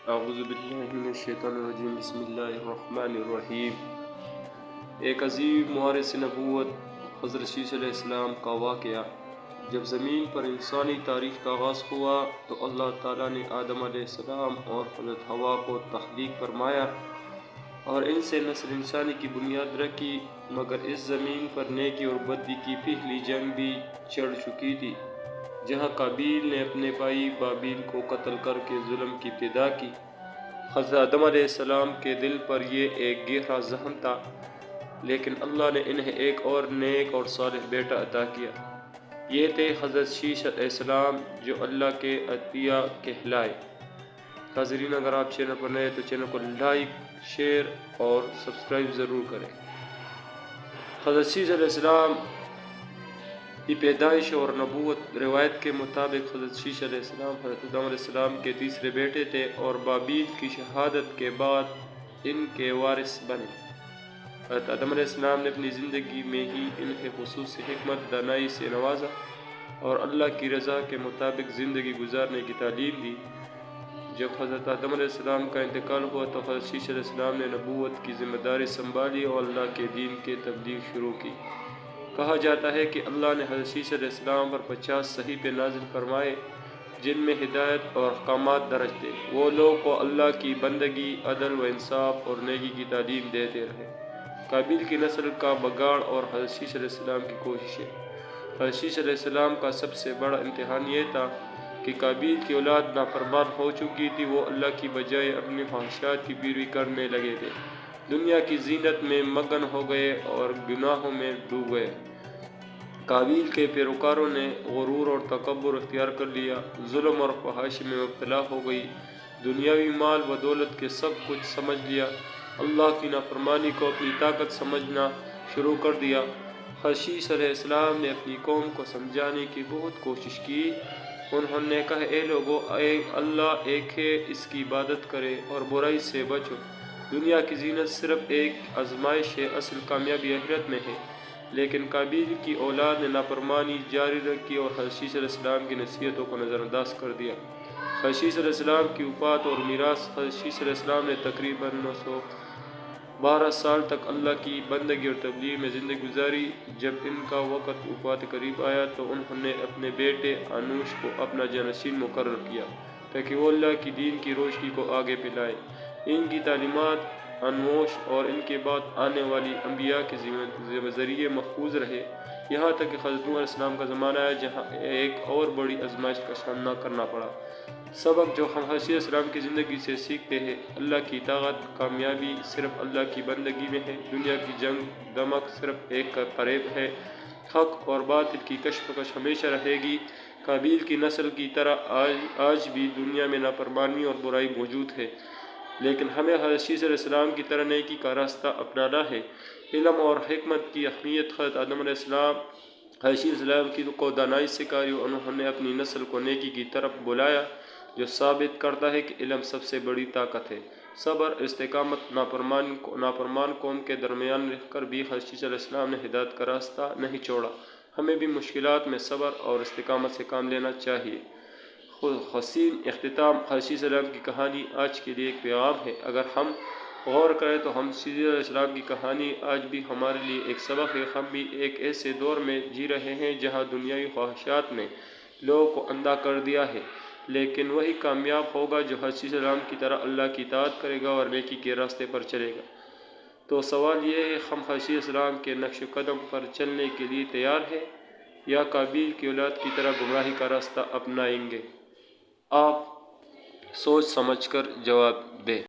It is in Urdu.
اعوذ باللہ من الشیطان الرجیم، بسم اللہ الرحمن الرحیم۔ ایک عظیم وارث نبوت حضرت شیش علیہ السلام کا واقعہ۔ جب زمین پر انسانی تاریخ کا آغاز ہوا تو اللہ تعالیٰ نے آدم علیہ السلام اور حضرت حوا کو تخلیق فرمایا اور ان سے نسل انسانی کی بنیاد رکھی، مگر اس زمین پر نیکی اور بدی کی پہلی جنگ بھی چھڑ چکی تھی، جہاں قابیل نے اپنے بھائی بابیل کو قتل کر کے ظلم کی ابتدا کی۔ حضرت آدم علیہ السلام کے دل پر یہ ایک گہرا ذہن تھا، لیکن اللہ نے انہیں ایک اور نیک اور صالح بیٹا عطا کیا۔ یہ تھے حضرت شیش علیہ السلام، جو اللہ کے عطیہ کہلائے۔ ناظرین، اگر آپ چینل پر نئے تو چینل کو لائک، شیئر اور سبسکرائب ضرور کریں۔ حضرت شیش علیہ السلام کی پیدائش اور نبوت۔ روایت کے مطابق حضرت شیش علیہ السلام حضرت آدم علیہ السلام کے تیسرے بیٹے تھے اور بابیل کی شہادت کے بعد ان کے وارث بنے۔ حضرت آدم علیہ السلام نے اپنی زندگی میں ہی انہیں خصوصی حکمت دانائی سے نوازا اور اللہ کی رضا کے مطابق زندگی گزارنے کی تعلیم دی۔ جب حضرت آدم علیہ السلام کا انتقال ہوا تو حضرت شیش علیہ السلام نے نبوت کی ذمہ داری سنبھالی اور اللہ کے دین کی تبلیغ شروع کی۔ کہا جاتا ہے کہ اللہ نے حضرت شیش علیہ السلام پر 50 صحیفے نازل فرمائے، جن میں ہدایت اور احکامات درج تھے۔ وہ لوگوں کو اللہ کی بندگی، عدل و انصاف اور نیکی کی تعلیم دیتے رہے۔ قابیل کی نسل کا بگاڑ اور حضرت شیش علیہ السلام کی کوششیں۔ حضرت شیش علیہ السلام کا سب سے بڑا امتحان یہ تھا کہ قابیل کی اولاد نافرمان ہو چکی تھی۔ وہ اللہ کی بجائے اپنی خواہشات کی پیروی کرنے لگے تھے، دنیا کی زینت میں مگن ہو گئے اور گناہوں میں ڈوب گئے۔ قابیل کے پیروکاروں نے غرور اور تکبر اختیار کر لیا، ظلم اور فحاشی میں مبتلا ہو گئی، دنیاوی مال و دولت کے سب کچھ سمجھ لیا، اللہ کی نافرمانی کو اپنی طاقت سمجھنا شروع کر دیا۔ حضرت شیش علیہ السلام نے اپنی قوم کو سمجھانے کی بہت کوشش کی۔ انہوں نے کہا، اے لوگو، اللہ ایک ہے، اس کی عبادت کرے اور برائی سے بچو۔ دنیا کی زینت صرف ایک آزمائش ہے، اصل کامیابی آخرت میں ہے۔ لیکن قابیل کی اولاد نے نافرمانی جاری رکھی اور حضرت شیش علیہ السلام کی نصیحتوں کو نظر انداز کر دیا۔ حضرت شیش علیہ السلام کی وفات اور میراث۔ حضرت شیش علیہ السلام نے تقریباً 912 سال تک اللہ کی بندگی اور تبلیغ میں زندگی گزاری۔ جب ان کا وقت وفات کے قریب آیا تو انہوں نے اپنے بیٹے انوش کو اپنا جانشین مقرر کیا تاکہ وہ اللہ کی دین کی روشنی کو آگے پھیلائے۔ ان کی تعلیمات انوش اور ان کے بعد آنے والی انبیاء کے ذریعے محفوظ رہے، یہاں تک کہ حضرت نوح علیہ السلام کا زمانہ آیا جہاں ایک اور بڑی آزمائش کا سامنا کرنا پڑا۔ سبق جو ہم حضرت شیش علیہ السلام کی زندگی سے سیکھتے ہیں: اللہ کی اطاعت، کامیابی صرف اللہ کی بندگی میں ہے، دنیا کی جنگ دمک صرف ایک فریب ہے، حق اور باطل کی کشمکش ہمیشہ رہے گی۔ قابیل کی نسل کی طرح آج بھی دنیا میں نافرمانی اور برائی موجود ہے، لیکن ہمیں حضرت شیش علیہ السلام کی طرح نیکی کا راستہ اپنانا ہے۔ علم اور حکمت کی اہمیت۔ حضرت آدم علیہ السلام حضرت شیش علیہ السلام کو دانائی سکھائی اور انہوں نے اپنی نسل کو نیکی کی طرف بلایا، جو ثابت کرتا ہے کہ علم سب سے بڑی طاقت ہے۔ صبر، استقامت۔ نافرمان قوم کے درمیان رہ کر بھی حضرت شیش علیہ السلام نے ہدایت کا راستہ نہیں چھوڑا۔ ہمیں بھی مشکلات میں صبر اور استقامت سے کام لینا چاہیے۔ حسین اختتام۔ حضرت شیش علیہ السلام کی کہانی آج کے لیے ایک پیغام ہے۔ اگر ہم غور کریں تو حضرت شیش علیہ السلام کی کہانی آج بھی ہمارے لیے ایک سبق ہے۔ ہم بھی ایک ایسے دور میں جی رہے ہیں جہاں دنیاوی خواہشات نے لوگوں کو اندھا کر دیا ہے، لیکن وہی کامیاب ہوگا جو حضرت شیش علیہ السلام کی طرح اللہ کی اطاعت کرے گا اور نیکی کے راستے پر چلے گا۔ تو سوال یہ ہے، ہم حضرت شیش علیہ السلام کے نقش قدم پر چلنے کے لیے تیار ہیں یا قابیل کی اولاد کی طرح گمراہی کا راستہ اپنائیں گے؟ آپ سوچ سمجھ کر جواب دیں۔